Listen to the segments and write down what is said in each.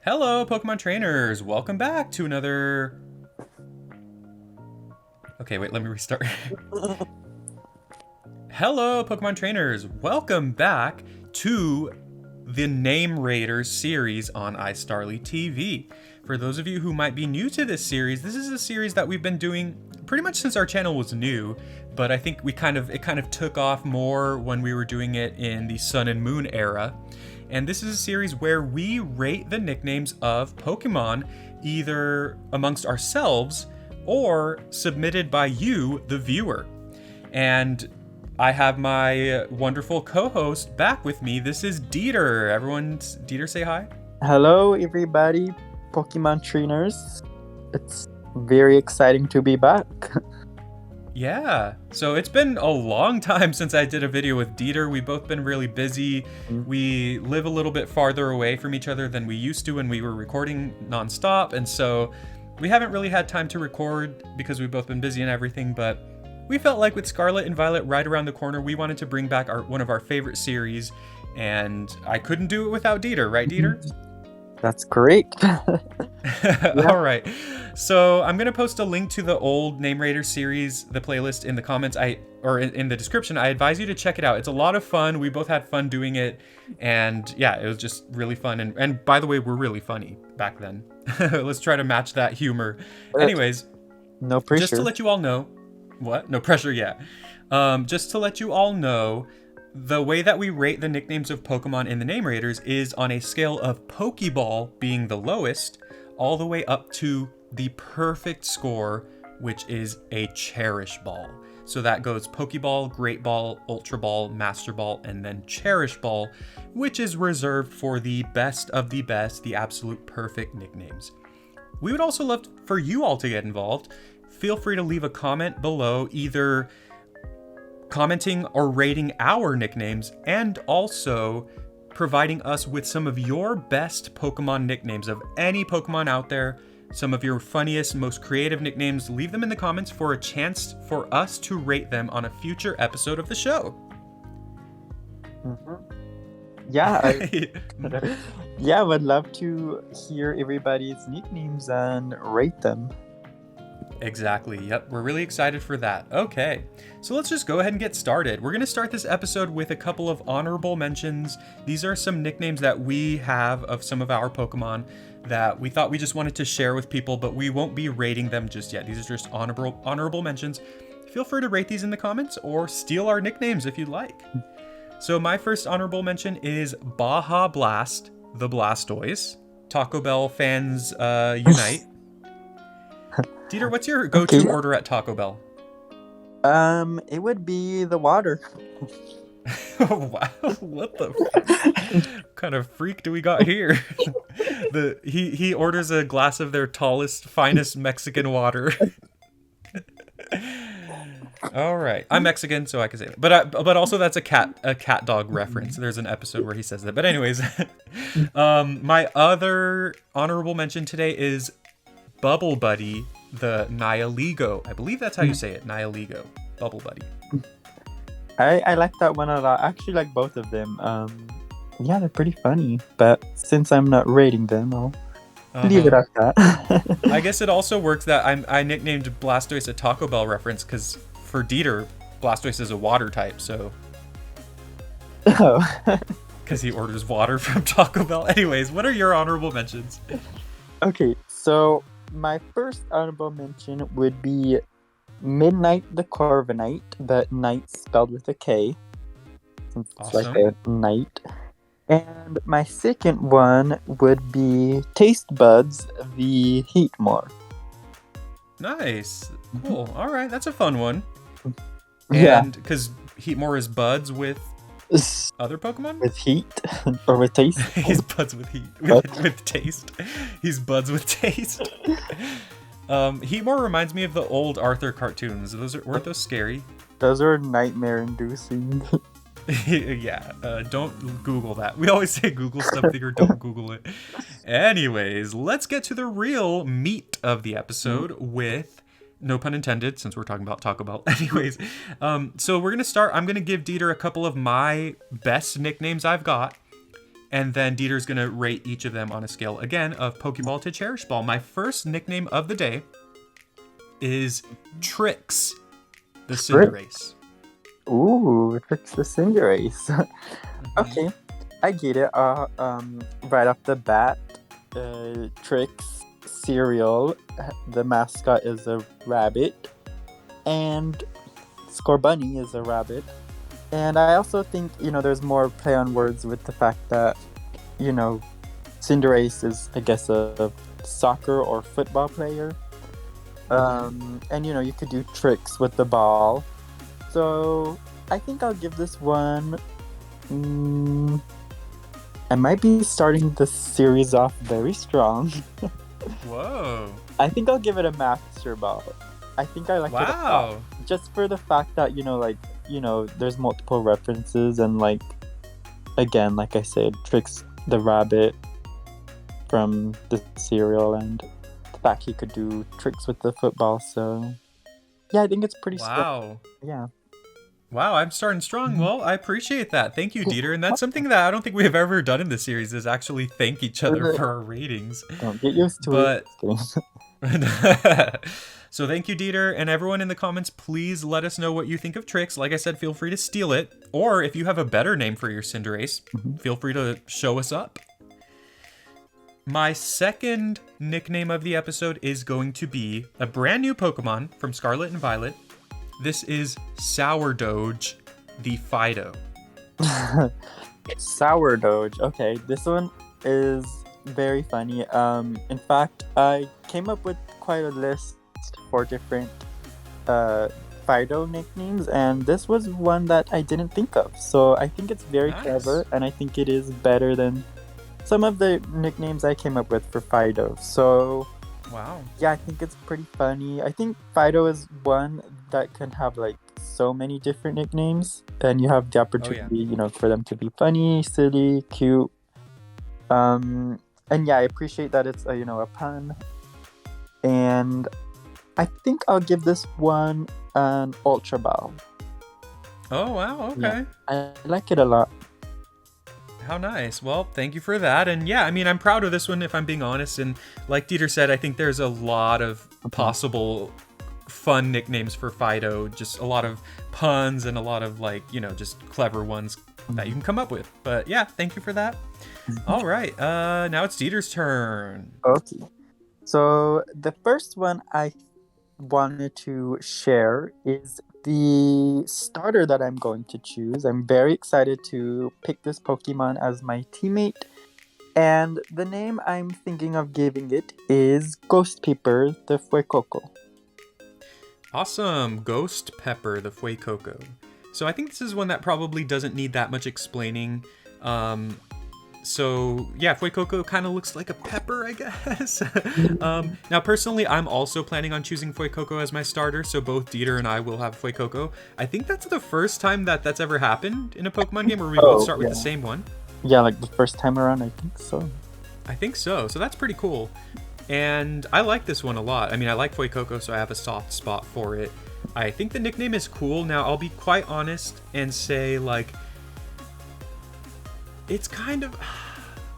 Hello, Pokemon trainers. Welcome back to another... Okay, wait, let me restart. Hello, Pokemon trainers. Welcome back to the Name Raiders series on iStarlyTV. For those of you who might be new to this is a series that we've been doing pretty much since our channel was new, but I think it kind of took off more when we were doing it in the Sun and Moon era. And this is a series where we rate the nicknames of Pokemon either amongst ourselves or submitted by you, the viewer. And I have my wonderful co-host back with me. This is Dieter. Dieter, say hi. Hello, everybody, Pokemon trainers. It's very exciting to be back. Yeah, so it's been a long time since I did a video with Dieter. We've both been really busy. We live a little bit farther away from each other than we used to when we were recording nonstop, and so we haven't really had time to record because we've both been busy and everything, but we felt like with Scarlet and Violet right around the corner, we wanted to bring back one of our favorite series, and I couldn't do it without Dieter, right, Dieter? That's correct. All right. So I'm going to post a link to the old Name Raider series, the playlist in the comments, or in the description. I advise you to check it out. It's a lot of fun. We both had fun doing it. And yeah, it was just really fun. And by the way, we're really funny back then. Let's try to match that humor. Anyways, no pressure. Just to let you all know, what? No pressure, yeah. Just to let you all know, the way that we rate the nicknames of Pokemon in the Name Raiders is on a scale of Pokeball being the lowest, all the way up to the perfect score, which is a Cherish Ball. So that goes Pokeball, Great Ball, Ultra Ball, Master Ball, and then Cherish Ball, which is reserved for the best of the best, the absolute perfect nicknames. We would also love for you all to get involved. Feel free to leave a comment below, either commenting or rating our nicknames, and also providing us with some of your best Pokemon nicknames of any Pokemon out there, some of your funniest, most creative nicknames. Leave them in the comments for a chance for us to rate them on a future episode of the show. Yeah, yeah, I would love to hear everybody's nicknames and rate them. Exactly. Yep. We're really excited for that. Okay. So let's just go ahead and get started. We're going to start this episode with a couple of honorable mentions. These are some nicknames that we have of some of our Pokemon that we thought we just wanted to share with people, but we won't be rating them just yet. These are just honorable mentions. Feel free to rate these in the comments or steal our nicknames if you'd like. So my first honorable mention is Baja Blast, the Blastoise. Taco Bell fans unite. Dieter, what's your go-to order at Taco Bell? It would be the water. Oh, wow, what the kind of freak do we got here? He orders a glass of their tallest, finest Mexican water. All right, I'm Mexican, so I can say that. But also that's a cat dog reference. There's an episode where he says that. But anyways, my other honorable mention today is Bubble Buddy, the Nihilego. I believe that's how you say it, Nihilego. Bubble Buddy. I like that one a lot. I actually like both of them. Yeah, they're pretty funny. But since I'm not rating them, I'll leave it at that. I guess it also works that I nicknamed Blastoise a Taco Bell reference because for Dieter, Blastoise is a water type, so... Oh. Because he orders water from Taco Bell. Anyways, what are your honorable mentions? Okay, so my first honorable mention would be Midnight the Corviknight, but night spelled with a K, since it's like a night. And my second one would be Taste Buds, the Heatmor. Nice. Cool. All right, that's a fun one. Yeah. And because Heatmor is buds with other Pokemon? With heat or with taste? He's buds with heat. With taste. He's buds with taste. Heatmor reminds me of the old Arthur cartoons. Weren't those scary? Those are nightmare-inducing. Yeah, don't Google that. We always say Google something or don't Google it. Anyways, let's get to the real meat of the episode with, no pun intended, since we're talking about Taco Bell. Anyways, so we're going to start. I'm going to give Dieter a couple of my best nicknames I've got. And then Dieter's going to rate each of them on a scale, again, of Pokeball to Cherish Ball. My first nickname of the day is Trix, the Cinderace. Ooh, Trix the Cinderace. Okay, I get it. Right off the bat, Trix cereal, the mascot is a rabbit, and Scorbunny is a rabbit. And I also think, there's more play on words with the fact that, Cinderace is, I guess, a soccer or football player. And, you could do tricks with the ball. So I think I'll give this one... I might be starting the series off very strong. Whoa. I think I'll give it a Master Ball. I think I like it a lot. Just for the fact that, there's multiple references and, again, like I said, Trix the rabbit from the cereal and the fact he could do tricks with the football. So, yeah, I think it's pretty strong. Yeah. Wow, I'm starting strong. Well, I appreciate that. Thank you, Dieter. And that's something that I don't think we have ever done in this series is actually thank each other for our ratings. Don't get used to it. So thank you, Dieter. And everyone in the comments, please let us know what you think of Trix. Like I said, feel free to steal it. Or if you have a better name for your Cinderace, feel free to show us up. My second nickname of the episode is going to be a brand new Pokemon from Scarlet and Violet. This is Sourdough, the Fidough. Sourdough. Okay, this one is very funny. In fact, I came up with quite a list for different Fidough nicknames, and this was one that I didn't think of. So I think it's very clever, and I think it is better than some of the nicknames I came up with for Fidough. So... Wow. Yeah, I think it's pretty funny. I think Fidough is one that can have so many different nicknames, and you have the opportunity, for them to be funny, silly, cute. And yeah, I appreciate that it's a pun. And I think I'll give this one an Ultra Ball. Oh wow, okay. Yeah, I like it a lot. How nice. Well, thank you for that. And yeah, I mean, I'm proud of this one, if I'm being honest. And like Dieter said, I think there's a lot of possible fun nicknames for Fidough. Just a lot of puns and a lot of just clever ones that you can come up with. But yeah, thank you for that. All right. Now it's Dieter's turn. Okay. So the first one I wanted to share is the starter that I'm going to choose. I'm very excited to pick this Pokemon as my teammate. And the name I'm thinking of giving it is Ghost Pepper, the Fuecoco. Awesome. Ghost Pepper, the Fuecoco. So I think this is one that probably doesn't need that much explaining. So yeah, Fuecoco kind of looks like a pepper, I guess. Now, personally, I'm also planning on choosing Fuecoco as my starter, so both Dieter and I will have Fuecoco. I think that's the first time that that's ever happened in a Pokemon game where we both start with the same one. Yeah, the first time around, I think so. I think so. So that's pretty cool. And I like this one a lot. I mean, I like Fuecoco, so I have a soft spot for it. I think the nickname is cool. Now, I'll be quite honest and say, it's kind of...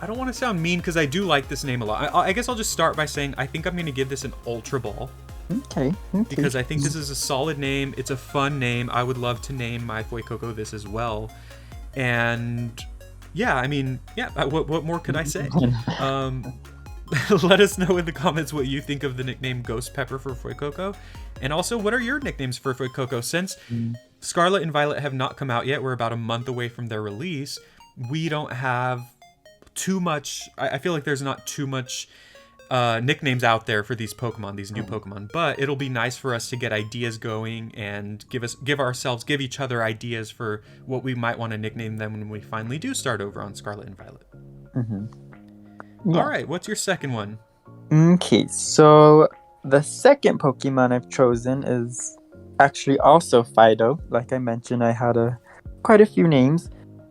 I don't want to sound mean because I do like this name a lot. I guess I'll just start by saying I think I'm going to give this an Ultra Ball. Okay. Because I think this is a solid name. It's a fun name. I would love to name my Fuecoco this as well. And yeah, I mean, yeah, what more could I say? Let us know in the comments what you think of the nickname Ghost Pepper for Fuecoco. And also, what are your nicknames for Fuecoco? Since Scarlet and Violet have not come out yet, we're about a month away from their release. We don't have too much. I feel like there's not too much nicknames out there for these Pokemon, these new Pokemon. But it'll be nice for us to get ideas going and give each other ideas for what we might want to nickname them when we finally do start over on Scarlet and Violet. Yeah. All right, what's your second one? Okay, so the second Pokemon I've chosen is actually also Fidough. Like I mentioned, I had quite a few names.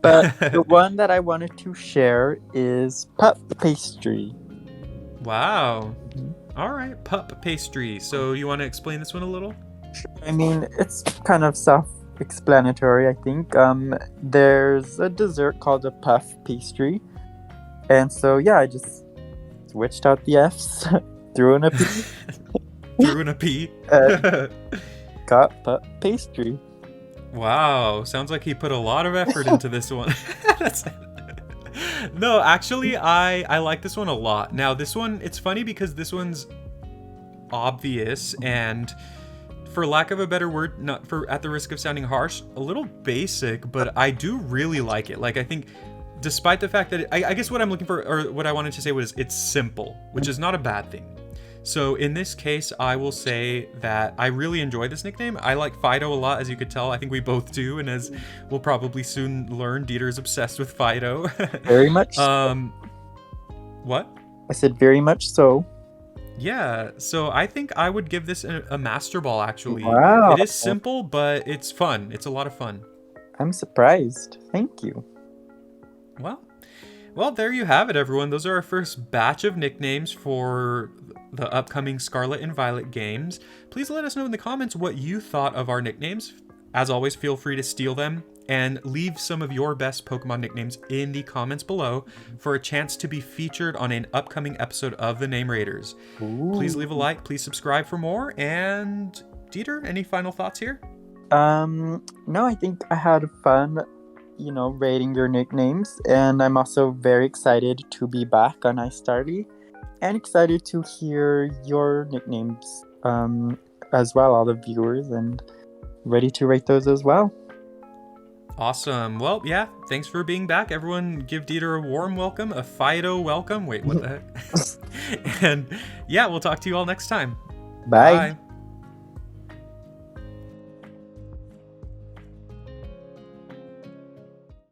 But the one that I wanted to share is Pup Pastry. Wow. All right, Pup Pastry. So you want to explain this one a little? I mean, it's kind of self-explanatory, I think. There's a dessert called a puff pastry, And so, yeah, I just switched out the F's, threw in a P. Threw in a P. Got pastry. Wow, sounds like he put a lot of effort into this one. No, actually, I like this one a lot. Now, this one, it's funny because this one's obvious and, for lack of a better word, not for at the risk of sounding harsh, a little basic, but I do really like it. Like, I think, despite the fact that I guess what I'm looking for, or what I wanted to say was it's simple, which is not a bad thing. So in this case, I will say that I really enjoy this nickname. I like Fidough a lot, as you could tell. I think we both do, and as we'll probably soon learn, Dieter is obsessed with Fidough. Very much so. What? I said very much so. Yeah, so I think I would give this a Master Ball, actually. Wow. It is simple, but it's fun. It's a lot of fun. I'm surprised. Thank you. Well, there you have it, everyone. Those are our first batch of nicknames for the upcoming Scarlet and Violet games. Please let us know in the comments what you thought of our nicknames. As always, feel free to steal them and leave some of your best Pokemon nicknames in the comments below for a chance to be featured on an upcoming episode of the Name Raiders. Ooh. Please leave a like, please subscribe for more, and Dieter, any final thoughts here? No, I think I had fun, rating your nicknames, and I'm also very excited to be back on iStarly, and excited to hear your nicknames as well, all the viewers, and ready to rate those as well. Awesome. Well, yeah, thanks for being back. Everyone give Dieter a warm welcome, a Fidough welcome. Wait, what the heck? And yeah, we'll talk to you all next time. Bye. Bye.